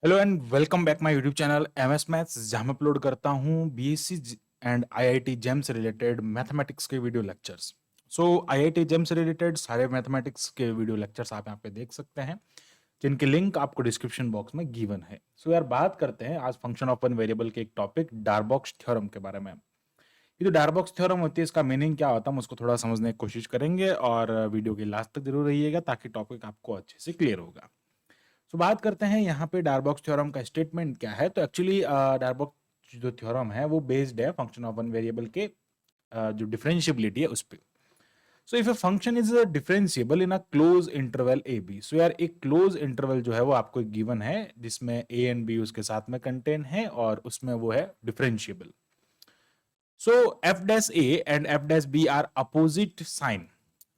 Hello and welcome back my YouTube channel MS maths जहां मैं upload करता हूं बीएससी एंड आईआईटी जेम से रिलेटेड मैथमेटिक्स के video lectures. So IIT JAM से रिलेटेड सारे मैथमेटिक्स के वीडियो लेक्चर्स आप यहां पे देख सकते हैं, जिनके लिंक आपको डिस्क्रिप्शन बॉक्स में गिवन है। सो यार बात करते हैं आज फंक्शन ऑफ वन वेरिएबल के एक टॉपिक डारबॉक्स थ्योरम के बारे में। ये जो डारबॉक्स थ्योरम होती है इसका मीनिंग क्या होता है हम उसको थोड़ा समझने की कोशिश करेंगे और वीडियो के लास्ट तक जरूर रहिएगा ताकि टॉपिक आपको अच्छे से क्लियर होगा। तो बात करते हैं यहाँ पे डारबॉक्स थ्योरम का स्टेटमेंट क्या है। तो एक्चुअली डारबॉक्स जो थ्योरम है वो बेस्ड है फंक्शन ऑफ वन वेरिएबल के जो डिफरेंशिएबिलिटी है उस पे। So if a function is differentiable in a close interval A B, so यार एक क्लोज इंटरवल जो है वो आपको एक गिवन है जिसमें ए एंड बी उसके साथ में कंटेन है और उसमें वो है differentiable. So f dash a and f dash b are opposite sign.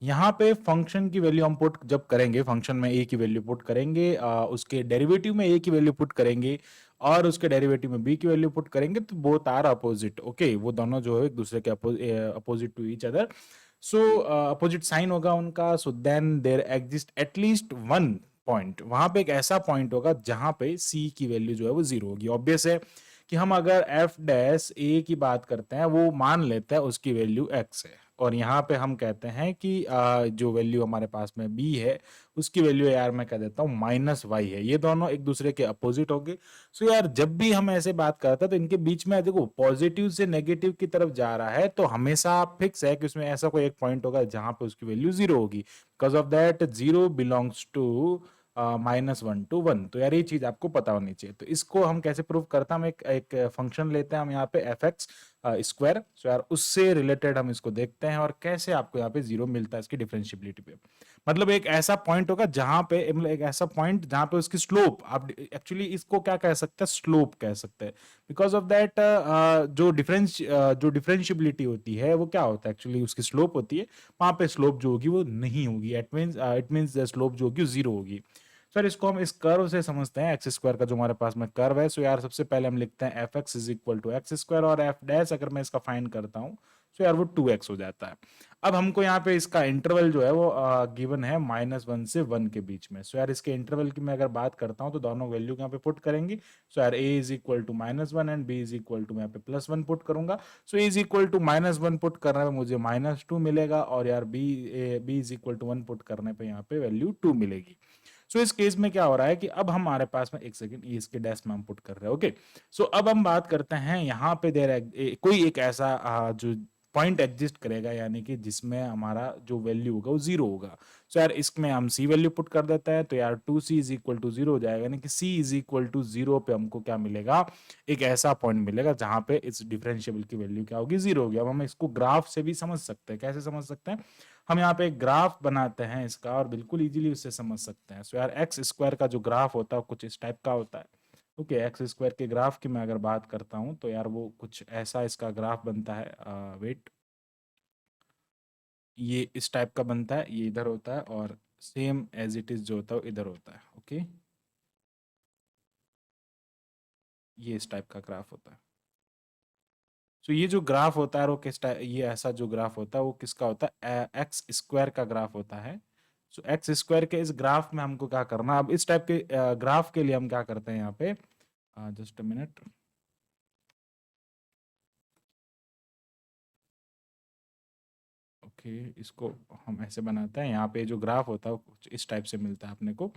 यहाँ पे फंक्शन की वैल्यू हम पुट जब करेंगे, फंक्शन में ए की वैल्यू पुट करेंगे, उसके डेरिवेटिव में ए की वैल्यू पुट करेंगे और उसके डेरिवेटिव में बी की वैल्यू पुट करेंगे तो बोथ आर अपोजिट। ओके, वो दोनों जो है एक दूसरे के opposite to each other. So opposite sign होगा उनका। So then there exist at least one point, वहां पे एक ऐसा पॉइंट होगा जहां पे सी की वैल्यू जो है वो जीरो होगी। ऑब्वियस है कि हम अगर एफ डैश ए की बात करते हैं वो मान लेते हैं उसकी वैल्यू एक्स है और यहाँ पे हम कहते हैं कि जो वैल्यू हमारे पास में बी है उसकी वैल्यू यार मैं कह देता हूँ माइनस वाई है। ये दोनों एक दूसरे के अपोजिट होंगे। सो यार जब भी हम ऐसे बात करते हैं तो इनके बीच में देखो पॉजिटिव से नेगेटिव की तरफ जा रहा है तो हमेशा फिक्स है कि उसमें ऐसा कोई एक पॉइंट होगा जहां पे उसकी वैल्यू जीरो होगी। Because of that zero belongs to -1 to 1। तो यार ये चीज आपको पता होनी चाहिए। तो इसको हम कैसे प्रूव करते हैं, हम एक फंक्शन लेते हैं हम यहाँ पे एफ एक्स स्क्वायर। सो यार उससे रिलेटेड हम इसको देखते हैं और कैसे आपको यहाँ पे जीरो मिलता है इसकी डिफरेंशिएबिलिटी पे। मतलब एक ऐसा पॉइंट होगा जहां पे, मतलब एक ऐसा पॉइंट जहां पे उसकी स्लोप, आप एक्चुअली इसको क्या कह सकते हैं, स्लोप कह सकते हैं। बिकॉज ऑफ दैट जो डिफरेंशिएबिलिटी होती है वो क्या होता है, एक्चुअली उसकी स्लोप होती है। वहां पे स्लोप जो होगी वो नहीं होगी, इट मीन्स स्लोप जो होगी जीरो होगी। सर इसको हम इस कर्व से समझते हैं, एक्स स्क्वायर का जो हमारे पास में कर्व है। सो यार सबसे पहले हम लिखते हैं f x is equal to x square और एफ डैश अगर मैं इसका फाइंड करता हूँ तो यार वो 2x हो जाता है। अब हमको यहाँ पे इसका इंटरवल जो है वो गिवन है -1 से 1 के बीच में। सो यार इसके इंटरवल की मैं अगर बात करता हूँ तो दोनों वैल्यू यहाँ पे पुट करेंगे। सो यार a is equal to -1 and b is equal to मैं यहाँ पे +1 पुट करूंगा। So a is equal to -1 put करने पे मुझे -2 मिलेगा और यार b is equal to 1 put करने पे यहाँ पे वैल्यू 2 मिलेगी। सो इस केस में क्या हो रहा है कि अब हमारे पास में एक सेकंड ये इसके डैश में हम पुट कर रहे हैं। ओके, सो अब हम बात करते हैं यहाँ पे कोई एक ऐसा जो पॉइंट एग्जिस्ट करेगा यानी कि जिसमें हमारा जो वैल्यू होगा वो जीरो होगा। सो यार इसमें हम सी वैल्यू पुट कर देते हैं तो यार 2c is equal to zero हो जाएगा, यानी कि c is equal to zero पे हमको क्या मिलेगा, एक ऐसा पॉइंट मिलेगा जहां पे इस डिफरेंशिएबल की वैल्यू क्या होगी, जीरो होगी। अब हम इसको ग्राफ से भी समझ सकते हैं। कैसे समझ सकते हैं, हम यहाँ पे एक ग्राफ बनाते हैं इसका और बिल्कुल इजीली उससे समझ सकते हैं। सो यार एक्स स्क्वायर का जो ग्राफ होता है कुछ इस टाइप का होता है। ओके, एक्स स्क्वायर के ग्राफ की मैं अगर बात करता हूँ तो यार वो कुछ ऐसा इसका ग्राफ बनता है। वेट, ये इस टाइप का बनता है, ये इधर होता है और सेम एज इट इज जो होता है वो इधर होता है। ओके, ये इस टाइप का ग्राफ होता है। तो ये जो ग्राफ होता है वो किस टाइप, ये ऐसा जो ग्राफ होता है वो किसका होता है, एक्स स्क्वायर का ग्राफ होता है। सो एक्स स्क्वायर के इस ग्राफ में हमको क्या करना, अब इस टाइप के ग्राफ के लिए हम क्या करते हैं यहाँ पे, जस्ट अ मिनट। ओके, इसको हम ऐसे बनाते हैं, यहाँ पे जो ग्राफ होता है वो कुछ इस टाइप से मिलता है अपने को।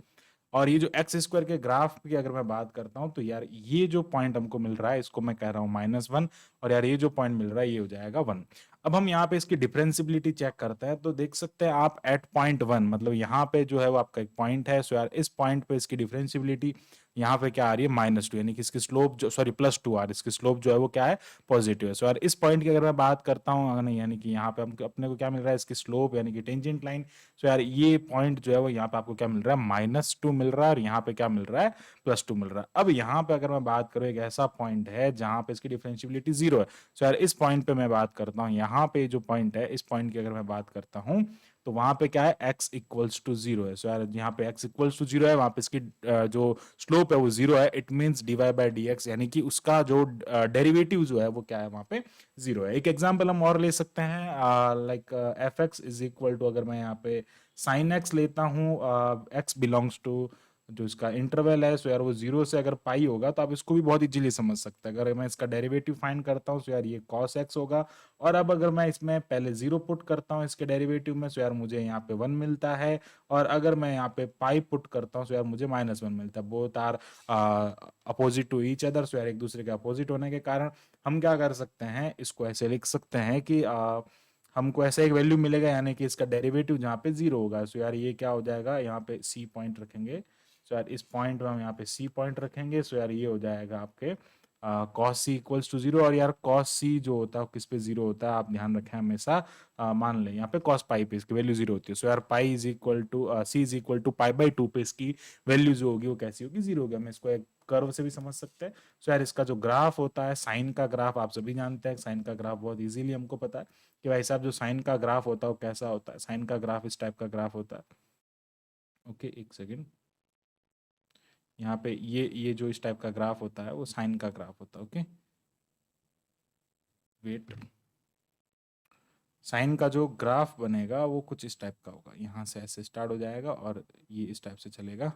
और ये जो एक्स स्क्वायर के ग्राफ की अगर मैं बात करता हूँ तो यार ये जो पॉइंट हमको मिल रहा है इसको मैं कह रहा हूँ -1 और यार ये जो पॉइंट मिल रहा है ये हो जाएगा 1। अब हम यहाँ पे इसकी डिफरेंसिबिलिटी चेक करते हैं तो देख सकते हैं आप एट पॉइंट 1, मतलब यहाँ पे जो है वो आपका एक पॉइंट है। सो यार इस पॉइंट पे इसकी डिफरेंसिबिलिटी यहाँ पे क्या आ रही है, -2, यानी कि इसकी स्लोप जो, सॉरी +2 आ रही है, इसकी स्लोप जो है वो क्या है, पॉजिटिव है। सो यार इस पॉइंट की अगर मैं बात करता हूँ, नहीं यानी कि यहाँ पे हम अपने को क्या मिल रहा है, इसकी स्लोप यानी कि टेंजेंट लाइन। सो यार ये पॉइंट जो है वो यहाँ पे आपको क्या मिल रहा है, -2 मिल रहा है और यहाँ पे क्या मिल रहा है, +2 मिल रहा है। अब यहाँ पे अगर मैं बात करूँ एक ऐसा पॉइंट है जहाँ पे इसकी डिफरेंशियबिलिटी जीरो है। सो यार इस पॉइंट पे मैं बात करता हूँ, यहाँ पे जो पॉइंट है इस पॉइंट की अगर मैं बात करता हूँ तो वहां पे क्या है, x इक्वल्स टू जीरो है। सो यार यहाँ पे x इक्वल्स टू जीरो है, वहां पे इसकी जो स्लोप है वो जीरो है। It means dy by D x, यानी कि उसका जो डेरिवेटिव जो है वो क्या है, वहां पे जीरो है। एक एग्जांपल हम और ले सकते हैं, like f x is equal to, अगर मैं यहाँ पे साइन एक्स लेता हूँ, एक्स बिलोंग्स टू जो इसका इंटरवल है, सो यार वो 0 से अगर पाई होगा तो आप इसको भी बहुत इजीली समझ सकते हैं। अगर मैं इसका डेरिवेटिव फाइंड करता हूँ, सो यार ये cos x होगा, और अब अगर मैं इसमें पहले 0 पुट करता हूँ इसके डेरिवेटिव में, सो यार मुझे यहाँ पे 1 मिलता है, और अगर मैं यहाँ पे पाई पुट करता हूँ, सो यार मुझे -1 मिलता है। Both are opposite to each other, so यार एक दूसरे के अपोजिट होने के कारण हम क्या कर सकते हैं, इसको ऐसे लिख सकते हैं कि हमको ऐसा एक वैल्यू मिलेगा, यानी कि इसका डेरिवेटिव जहाँ पे 0 होगा। सो यार ये क्या हो जाएगा, यहाँ पे सी पॉइंट रखेंगे। सो यार इस पॉइंट में हम यहाँ पे सी पॉइंट रखेंगे। सो यार ये हो जाएगा आपके कॉस सी इक्वल्स टू 0, और यार कॉस सी जो होता है वो किस पे 0 होता है, आप ध्यान रखें हमेशा। मान लें यहाँ पे कॉस पाई पे इसकी वैल्यू 0 होती है। सो यार pi is equal to C is equal to पाई/2 पे इसकी वैल्यू जो होगी वो कैसी होगी, 0 होगी। हम इसको एक कर्व से भी समझ सकते हैं। सो यार इसका जो ग्राफ होता है, साइन का ग्राफ, आप सभी जानते हैं साइन का ग्राफ बहुत इजीली हमको पता है कि भाई साहब जो साइन का ग्राफ होता है वो कैसा होता है। साइन का ग्राफ इस टाइप का ग्राफ होता है। ओके, एक सेकेंड। यहाँ पे ये जो इस टाइप का ग्राफ होता है वो साइन का ग्राफ होता है। Okay, wait. साइन का जो ग्राफ बनेगा वो कुछ इस टाइप का होगा, यहाँ से ऐसे स्टार्ट हो जाएगा और ये इस टाइप से चलेगा।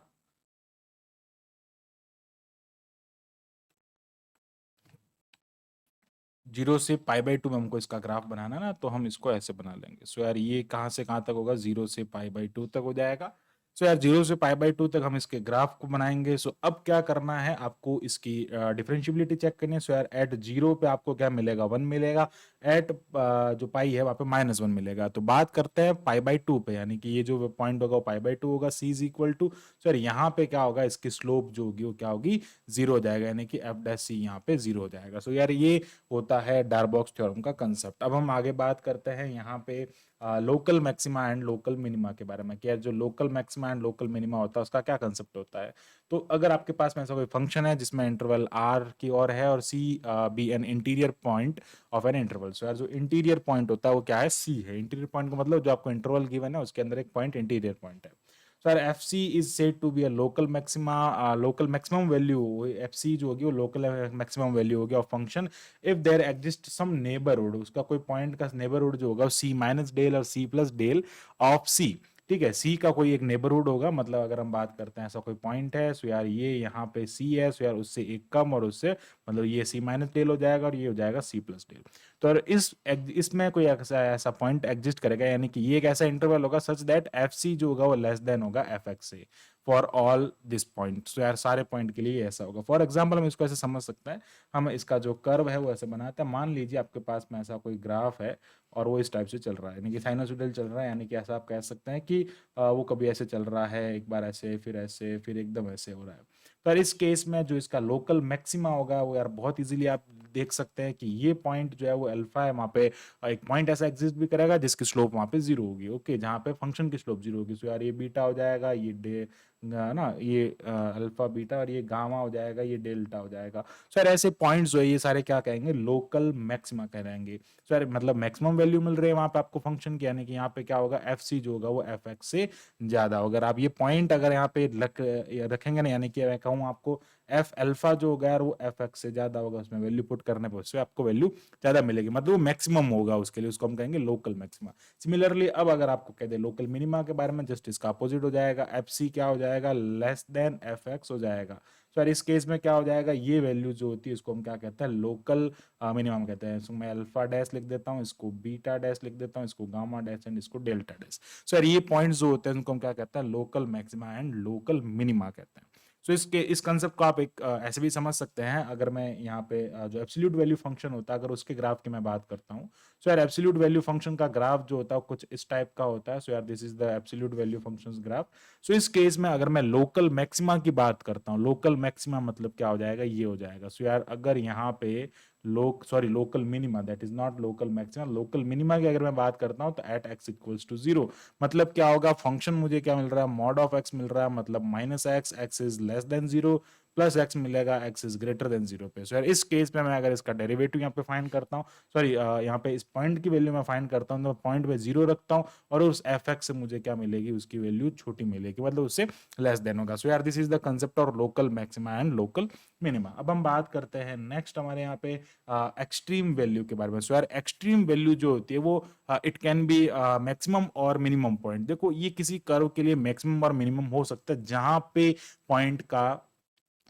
जीरो से पाई/2 में हमको इसका ग्राफ बनाना ना, तो हम इसको ऐसे बना लेंगे। सो यार ये कहाँ से कहाँ तक होगा, 0 से पाई/2 तक हो जाएगा। सो यार 0 से पाई/2 तक हम इसके ग्राफ को बनाएंगे। सो अब क्या करना है, आपको इसकी डिफरेंशियबिलिटी चेक करनी है। सो यार एट 0 पे आपको क्या मिलेगा, 1 मिलेगा। एट जो पाई है वहाँ पे -1 मिलेगा। तो बात करते हैं पाई/2 पे, यानी कि ये जो पॉइंट होगा वो पाई/2 होगा। सी इज इक्वल टू, सो यार यहाँ पे क्या होगा, इसकी स्लोप जो होगी वो क्या होगी, 0 हो जाएगा, यानी कि एफ डैश सी यहाँ पे 0 हो जाएगा। सो यार ये होता है डार्बॉक्स थ्योरम का कंसेप्ट। अब हम आगे बात करते हैं यहाँ पे local maxima and local minima के बारे में। क्या जो local maxima and local minima होता है उसका क्या कंसेप्ट होता है। तो अगर आपके पास में ऐसा कोई फंक्शन है जिसमें इंटरवल आर की ओर है और C B an interior point of an interval. So यार जो इंटीरियर पॉइंट होता है वो क्या है, सी है। इंटीरियर पॉइंट का मतलब जो आपको इंटरवल गिवन है उसके अंदर एक पॉइंट इंटीरियर पॉइंट है। सो यार f c is said to be a local maxima, local maximum value. F c जो होगी वो लोकल मैक्सिमम वैल्यू होगी of function if there exist some neighbourhood. उसका कोई पॉइंट का नेबरहुड जो होगा सी माइनस डेल और सी प्लस डेल ऑफ सी। ठीक है, सी का कोई एक नेबरहुड होगा, मतलब अगर हम बात करते हैं ऐसा कोई पॉइंट है। सो यार ये यहाँ पे सी है, सो यार उससे एक कम और उससे, मतलब ये सी माइनस डेल हो जाएगा और ये हो जाएगा सी प्लस डेल। तो और इसमें कोई ऐसा ऐसा पॉइंट एग्जिस्ट करेगा, यानी कि ये एक ऐसा इंटरवल होगा सच दैट एफ सी जो होगा वो लेस देन होगा एफ एक्स से फॉर ऑल दिस पॉइंट। सो यार सारे पॉइंट के लिए ऐसा होगा। फॉर एग्जाम्पल हम इसको ऐसे समझ सकते हैं, हम इसका जो कर्व है वो ऐसे बनाते हैं। मान लीजिए आपके पास में ऐसा कोई ग्राफ है और वो इस टाइप से चल रहा है, यानी कि साइनोसॉइडल चल रहा है, यानी कि ऐसा आप कह सकते हैं कि वो कभी ऐसे चल रहा है, एक बार ऐसे, फिर एकदम ऐसे हो रहा है। तो यार इस केस में जो इसका लोकल मैक्सिमा होगा वो यार बहुत इजीली आप देख सकते हैं कि ये पॉइंट जो है वो अल्फा है, वहाँ पे एक पॉइंट ऐसा एग्जिस्ट भी करेगा जिसकी स्लोप वहाँ पे 0 होगी। ओके, जहाँ पे फंक्शन की स्लोप 0 होगी। सो यार ये बीटा हो जाएगा, ये डे ना, ये अल्फा बीटा, और ये गामा हो जाएगा, ये डेल्टा हो जाएगा। सो यार ऐसे पॉइंट्स जो है ये सारे क्या कहेंगे, लोकल मैक्सिमा कहलाएंगे। सो यार मतलब मैक्सिमम वैल्यू मिल रही है वहां पे आपको फंक्शन की, यानी कि यहाँ पे क्या होगा, एफ सी जो होगा वो एफ एक्स से ज्यादा होगा। अगर आप ये पॉइंट अगर यहाँ पे रखेंगे ना, यानी कि मैं कहूँ आपको एफ अल्फा जो होगा यार वो एफ एक्स से ज्यादा होगा, उसमें वैल्यू पुट करने पर उससे आपको वैल्यू ज्यादा मिलेगी, मतलब वो मैक्सिमम होगा उसके लिए, उसको हम कहेंगे लोकल मैक्सिमा। सिमिलरली अब अगर आपको कह दे लोकल मिनिमा के बारे में, जस्ट इसका अपोजिट हो जाएगा, एफ सी क्या हो जाएगा, लेस देन एफ एक्स हो जाएगा। तो यार इस केस में क्या हो जाएगा, ये वैल्यू जो होती है इसको हम क्या कहते हैं, लोकल मिनिमम कहते हैं। इसको मैं अल्फा डैश लिख देता हूँ, इसको बीटा डैश लिख देता हूँ, इसको गामा डैश एंड इसको डेल्टा डैश। सो यार ये पॉइंट्स जो होते हैं उनको हम क्या कहते हैं, local maxima and local minima कहते हैं। सो इसके इस कंसेप्ट को आप एक ऐसे भी समझ सकते हैं। अगर मैं यहाँ पे जो एब्सोल्यूट वैल्यू फंक्शन होता है अगर उसके ग्राफ की मैं बात करता हूँ, सो यार एब्सोल्यूट वैल्यू फंक्शन का ग्राफ जो होता है कुछ इस टाइप का होता है। सो यार this is the absolute value functions graph. So इस केस में अगर मैं लोकल मैक्सिमा की बात करता हूँ, लोकल मैक्सिमा मतलब क्या हो जाएगा, ये हो जाएगा। सो यार अगर यहाँ पे local minima, that is not local maxima, local minima की अगर मैं बात करता हूँ तो एट एक्स इक्वल्स टू 0, मतलब क्या होगा, फंक्शन मुझे क्या मिल रहा है, मॉड ऑफ एक्स मिल रहा है, मतलब -x, x is less than 0, plus x मिलेगा एक्स इज ग्रेटर देन 0 पे। सो यार इस केस में मैं अगर इसका डेरिवेटिव यहाँ पे फाइंड करता हूँ, सॉरी यहाँ पे इस पॉइंट की वैल्यू मैं फाइंड करता हूँ, तो पॉइंट पे 0 रखता हूँ और उस एफ एक्स से मुझे क्या मिलेगी, उसकी वैल्यू छोटी मिलेगी, मतलब उससे लेस देन होगा। सो यार this is the concept of local maxima and local minima. अब हम बात करते हैं नेक्स्ट हमारे यहाँ पे एक्सट्रीम वैल्यू के बारे में। सो यार एक्सट्रीम वैल्यू जो होती है वो इट कैन बी मैक्सिमम और मिनिमम पॉइंट। देखो ये किसी कर्व के लिए मैक्सिमम और मिनिमम हो सकता है जहां पे पॉइंट का,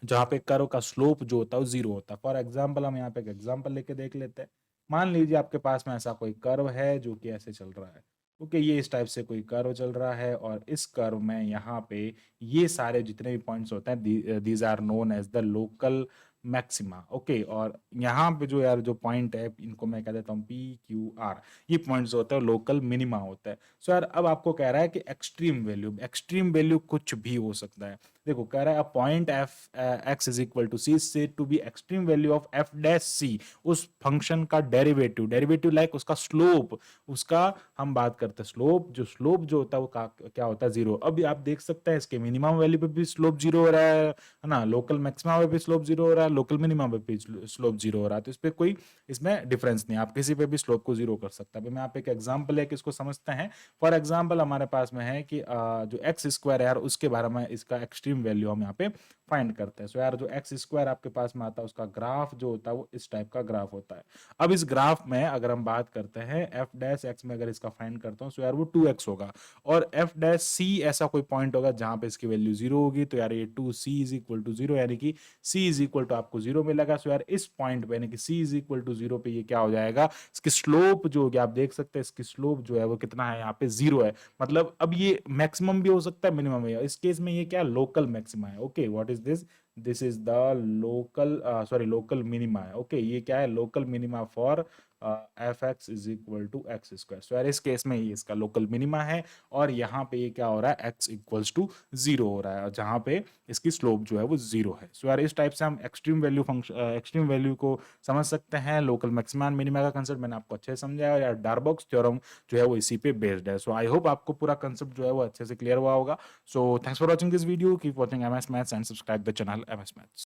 जहां पे कर्व का स्लोप जो होता है वो 0 होता है। फॉर एग्जाम्पल हम यहाँ पे एक एग्जाम्पल लेके देख लेते हैं। मान लीजिए आपके पास में ऐसा कोई कर्व है जो कि ऐसे चल रहा है। ओके, ये इस टाइप से कोई कर्व चल रहा है और इस कर्व में यहाँ पे ये सारे जितने भी पॉइंट्स होते हैं these are known as the local maxima. Okay, और यहाँ पे जो यार जो पॉइंट है इनको मैं कह देता हूँ पी क्यू आर, ये पॉइंट्स होता है लोकल मिनिमा होता है। सो यार अब आपको कह रहा है कि एक्सट्रीम वैल्यू कुछ भी हो सकता है। देखो कह रहा है point F x is equal to C said to be extreme value of F dash C, उस फंक्शन का डेरिवेटिव लाइक उसका स्लोप, उसका हम बात करते हैं स्लोप, जो स्लोप जो होता है वो क्या होता है 0। अभी आप देख सकते हैं इसके मिनिमम वैल्यू पे भी स्लोप 0 हो रहा है ना, लोकल मैक्सिमा पे भी स्लोप 0 हो रहा है, लोकल मिनिमम पे भी स्लोप 0 हो रहा है, तो इस पे कोई इसमें डिफरेंस नहीं, आप किसी पे भी स्लोप को 0 कर सकते हैं। अभी मैं आप एक एग्जांपल है कि इसको समझते हैं। फॉर एग्जांपल हमारे पास में है कि जो एक्स स्क्वायर है यार, उसके बारे में इसका एक्सट्रीम वैल्यू हम यहाँ पे फाइंड करते हैं। सो यार जो एक्स स्क्वायर आपके पास में आता है उसका ग्राफ जो होता है वो इस टाइप का ग्राफ होता है। अब इस ग्राफ में अगर हम बात करते हैं एफ डैश एक्स में अगर इसका फाइंड करता हूँ सो यार वो 2x होगा, और एफ डैश सी ऐसा कोई पॉइंट होगा जहां पे इसकी वैल्यू 0 होगी, तो यार ये 2c इज इक्वल टू 0, यानी कि c इज इक्वल टू आपको 0 मिलेगा। सो यार इस पॉइंट पे यानी कि c इज इक्वल टू 0 पे ये क्या हो जाएगा, इसकी स्लोप जो होगी आप देख सकते हैं, इसकी स्लोप जो है वो कितना है, यहाँ पे 0 है। मतलब अब ये मैक्सिमम भी हो सकता है मिनिमम भी, इस केस में ये क्या लोकल मैक्सिमा है। Okay, what is this, this is the local sorry local minima है। ओके, ये क्या है, local minima for F x is equal to x square. So यार इस केस में ये इसका लोकल मिनिमा है और यहाँ पे ये क्या हो रहा है, एक्स इक्वल्स टू 0 हो रहा है, और जहाँ पे इसकी स्लोप जो है वो 0 है। सो यार इस टाइप से हम एक्सट्रीम वैल्यू को समझ सकते हैं। लोकल मैक्सिमा एंड मिनिमा का कंसेप्ट मैंने आपको अच्छे से समझाया, और यार डार्बॉक्स थ्योरम जो है वो इसी पे बेस्ड है। सो आई होप आपको पूरा कंसेप्ट जो है वो अच्छे से क्लियर हुआ होगा। So thanks for watching this video, keep watching MS maths and subscribe the channel MS maths.